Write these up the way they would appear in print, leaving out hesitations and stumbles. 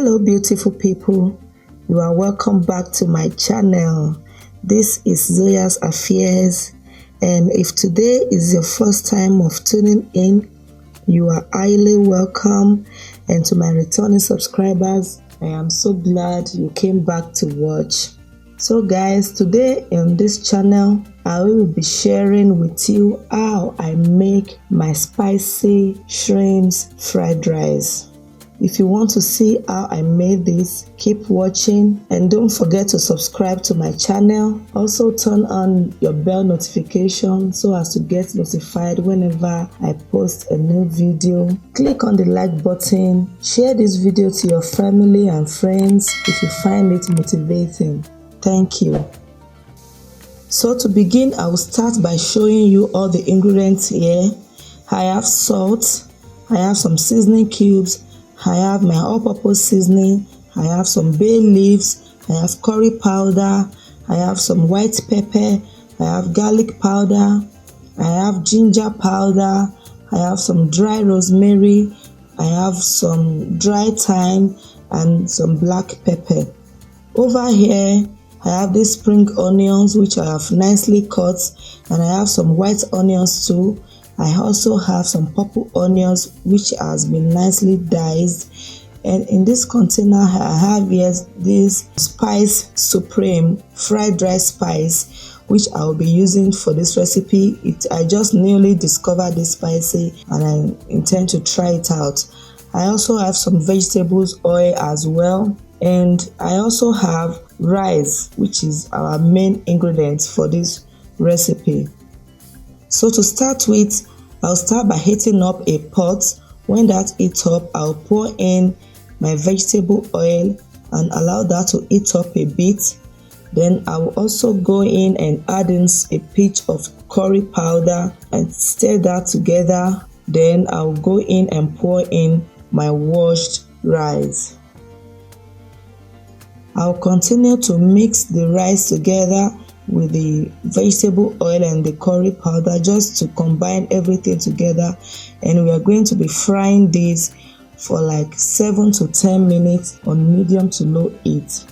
Hello beautiful people, you are welcome back to my channel. This is Zoya's Affairs, and if today is your first time of tuning in, you are highly welcome. And to my returning subscribers, I am so glad you came back to watch. So guys, today on this channel I will be sharing with you how I make my spicy shrimps fried rice. If you want to see how I made this, keep watching and don't forget to subscribe to my channel. Also turn on your bell notification so as to get notified whenever I post a new video. Click on the like button, share this video to your family and friends if you find it motivating. Thank you. So to begin, I will start by showing you all the ingredients here. I have salt, I have some seasoning cubes, I have my all-purpose seasoning, I have some bay leaves, I have curry powder, I have some white pepper, I have garlic powder, I have ginger powder, I have some dry rosemary, I have some dry thyme and some black pepper. Over here, I have these spring onions which I have nicely cut, and I have some white onions too. I also have some purple onions which has been nicely diced, and in this container I have here this spice supreme fried rice spice which I will be using for this recipe. I just newly discovered this spicy and I intend to try it out. I also have some vegetables oil as well, and I also have rice, which is our main ingredient for this recipe. So to start with, I'll start by heating up a pot. When that heats up, I'll pour in my vegetable oil and allow that to heat up a bit. Then I will also go in and add in a pinch of curry powder and stir that together. Then I'll go in and pour in my washed rice. I'll continue to mix the rice together with the vegetable oil and the curry powder just to combine everything together, and we are going to be frying this for like 7 to 10 minutes on medium to low heat.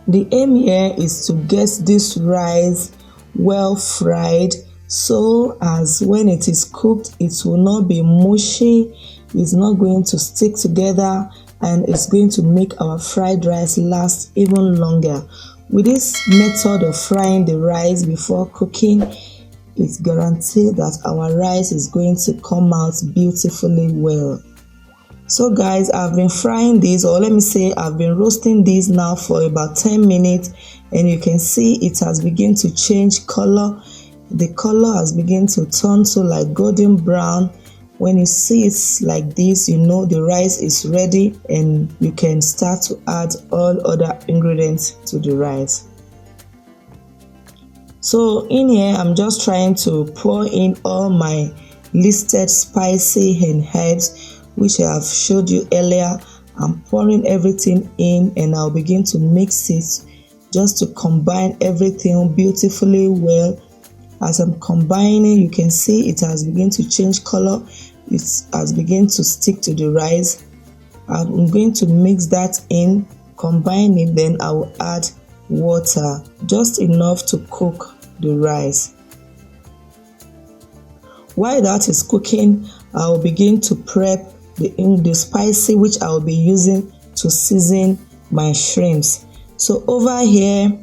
The aim here is to get this rice well fried so as when it is cooked it will not be mushy, it's not going to stick together, and it's going to make our fried rice last even longer. With this method of frying the rice before cooking, it's guaranteed that our rice is going to come out beautifully well. So guys, I've been frying this, or let me say I've been roasting this now for about 10 minutes, and you can see it has begun to change color. The color has begun to turn to like golden brown. When you see it like this, you know the rice is ready and you can start to add all other ingredients to the rice. So in here, I'm just trying to pour in all my listed spicy and herbs which I have showed you earlier. I'm pouring everything in and I'll begin to mix it just to combine everything beautifully well. As I'm combining, you can see it has begun to change color. It has begun to stick to the rice. I'm going to mix that in, combine it, then I will add water, just enough to cook the rice. While that is cooking, I will begin to prep the spicy which I will be using to season my shrimps. So over here,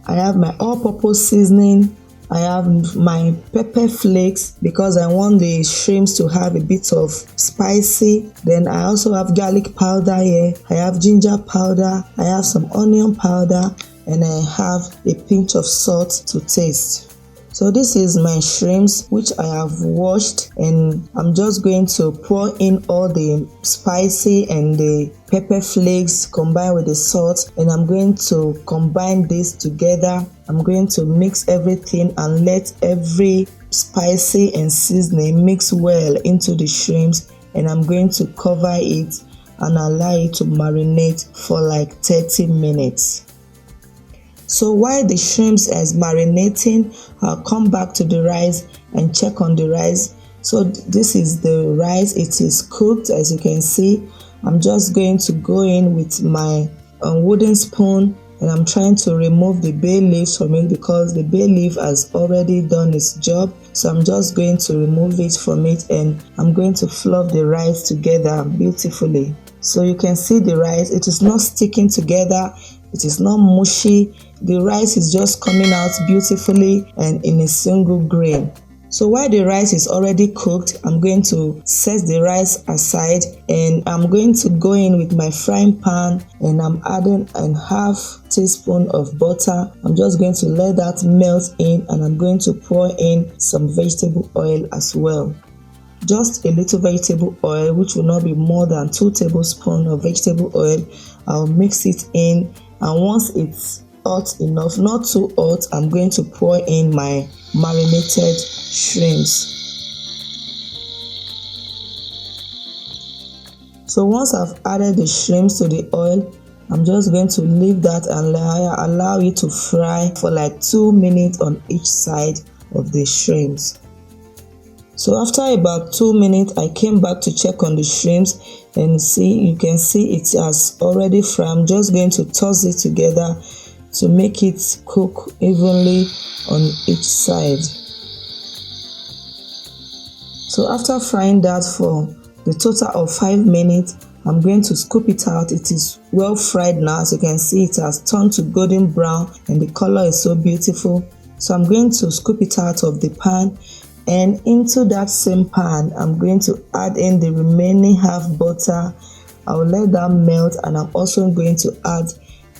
I have my all-purpose seasoning. I have my pepper flakes because I want the shrimps to have a bit of spicy. Then I also have garlic powder here. I have ginger powder. I have some onion powder, and I have a pinch of salt to taste. So this is my shrimps which I have washed, and I'm just going to pour in all the spicy and the pepper flakes combined with the salt, and I'm going to combine this together. I'm going to mix everything and let every spicy and seasoning mix well into the shrimps, and I'm going to cover it and allow it to marinate for like 30 minutes. So while the shrimps is marinating, I'll come back to the rice and check on the rice. So this is the rice. It is cooked, as you can see. I'm just going to go in with my wooden spoon, and I'm trying to remove the bay leaves from it because the bay leaf has already done its job. So I'm just going to remove it from it, and I'm going to fluff the rice together beautifully. So you can see the rice, it is not sticking together, it is not mushy. The rice is just coming out beautifully and in a single grain. So while the rice is already cooked, I'm going to set the rice aside, and I'm going to go in with my frying pan, and I'm adding a half teaspoon of butter. I'm just going to let that melt in, and I'm going to pour in some vegetable oil as well. Just a little vegetable oil, which will not be more than 2 tablespoons of vegetable oil. I'll mix it in, and once it's hot enough, not too hot, I'm going to pour in my marinated shrimps. So once I've added the shrimps to the oil, I'm just going to leave that and allow it to fry for like 2 minutes on each side of the shrimps. So after about 2 minutes, I came back to check on the shrimps, and you can see it has already fried. I'm just going to toss it together to make it cook evenly on each side. So after frying that for the total of 5 minutes, I'm going to scoop it out. It is well fried now. As you can see, it has turned to golden brown and the color is so beautiful. So I'm going to scoop it out of the pan, and into that same pan, I'm going to add in the remaining half butter. I'll let that melt, and I'm also going to add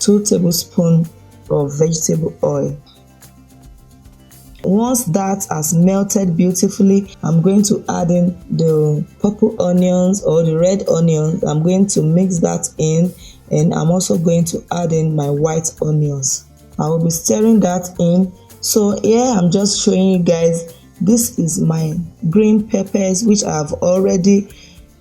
2 tablespoons of vegetable oil. Once that has melted beautifully, I'm going to add in the purple onions or the red onions. I'm going to mix that in, and I'm also going to add in my white onions. I will be stirring that in. So here I'm just showing you guys, this is my green peppers which I have already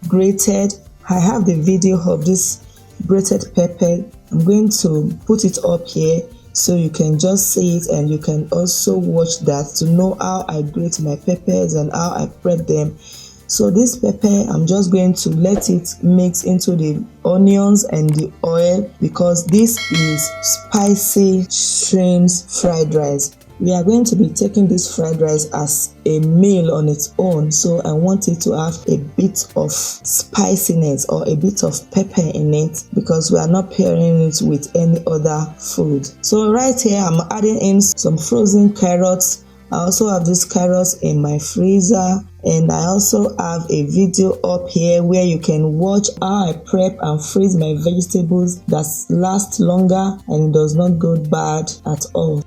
grated. I have the video of this grated pepper. I'm going to put it up here so you can just see it, and you can also watch that to know how I grate my peppers and how I prep them. So this pepper, I'm just going to let it mix into the onions and the oil, because this is spicy shrimps fried rice. We are going to be taking this fried rice as a meal on its own, so I want it to have a bit of spiciness or a bit of pepper in it, because we are not pairing it with any other food. So right here I'm adding in some frozen carrots. I also have these carrots in my freezer, and I also have a video up here where you can watch how I prep and freeze my vegetables that last longer and it does not go bad at all.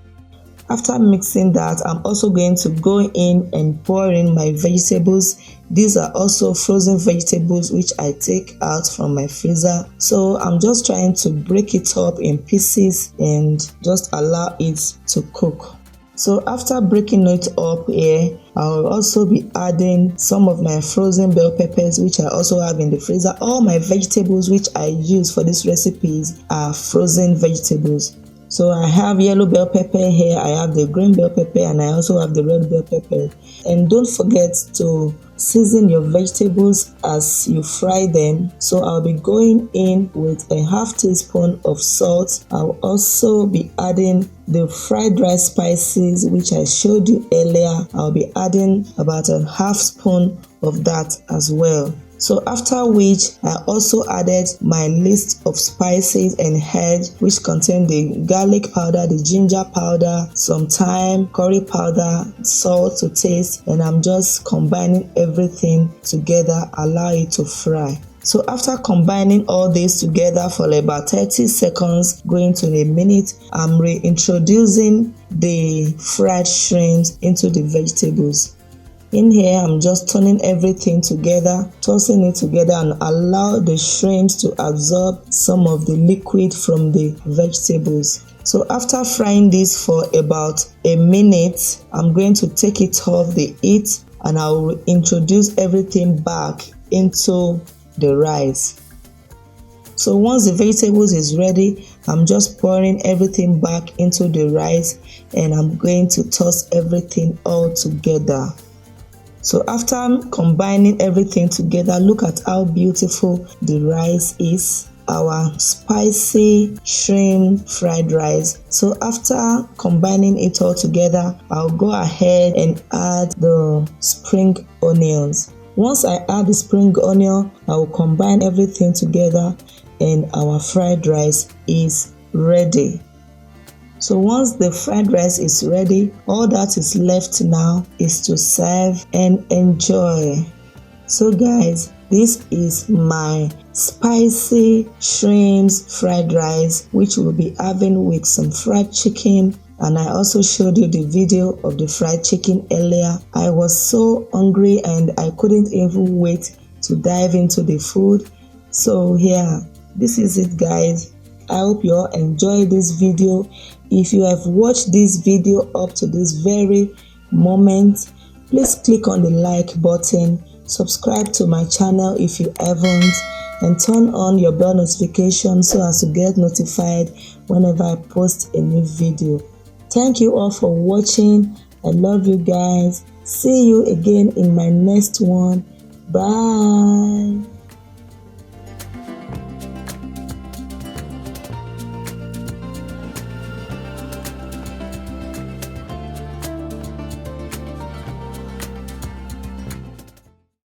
After mixing that, I'm also going to go in and pour in my vegetables. These are also frozen vegetables which I take out from my freezer. So I'm just trying to break it up in pieces and just allow it to cook. So after breaking it up here, I'll also be adding some of my frozen bell peppers which I also have in the freezer. All my vegetables which I use for these recipes are frozen vegetables. So I have yellow bell pepper here, I have the green bell pepper, and I also have the red bell pepper. And don't forget to season your vegetables as you fry them. So I'll be going in with a half teaspoon of salt. I'll also be adding the fried rice spices which I showed you earlier. I'll be adding about a half spoon of that as well. So after which, I also added my list of spices and herbs which contain the garlic powder, the ginger powder, some thyme, curry powder, salt to taste, and I'm just combining everything together, allow it to fry. So after combining all this together for about 30 seconds, going to a minute, I'm reintroducing the fried shrimps into the vegetables. In here, I'm just turning everything together, tossing it together, and allow the shrimps to absorb some of the liquid from the vegetables. So after frying this for about a minute, I'm going to take it off the heat, and I will introduce everything back into the rice. So once the vegetables is ready, I'm just pouring everything back into the rice, and I'm going to toss everything all together. So after combining everything together, look at how beautiful the rice is. Our spicy shrimp fried rice. So after combining it all together, I'll go ahead and add the spring onions. Once I add the spring onion, I will combine everything together and our fried rice is ready. So once the fried rice is ready, all that is left now is to serve and enjoy. So guys, this is my spicy shrimps fried rice, which we'll be having with some fried chicken. And I also showed you the video of the fried chicken earlier. I was so hungry and I couldn't even wait to dive into the food. So yeah, this is it guys. I hope you all enjoyed this video. If you have watched this video up to this very moment, please click on the like button, subscribe to my channel if you haven't, and turn on your bell notification so as to get notified whenever I post a new video. Thank you all for watching. I love you guys. See you again in my next one. Bye.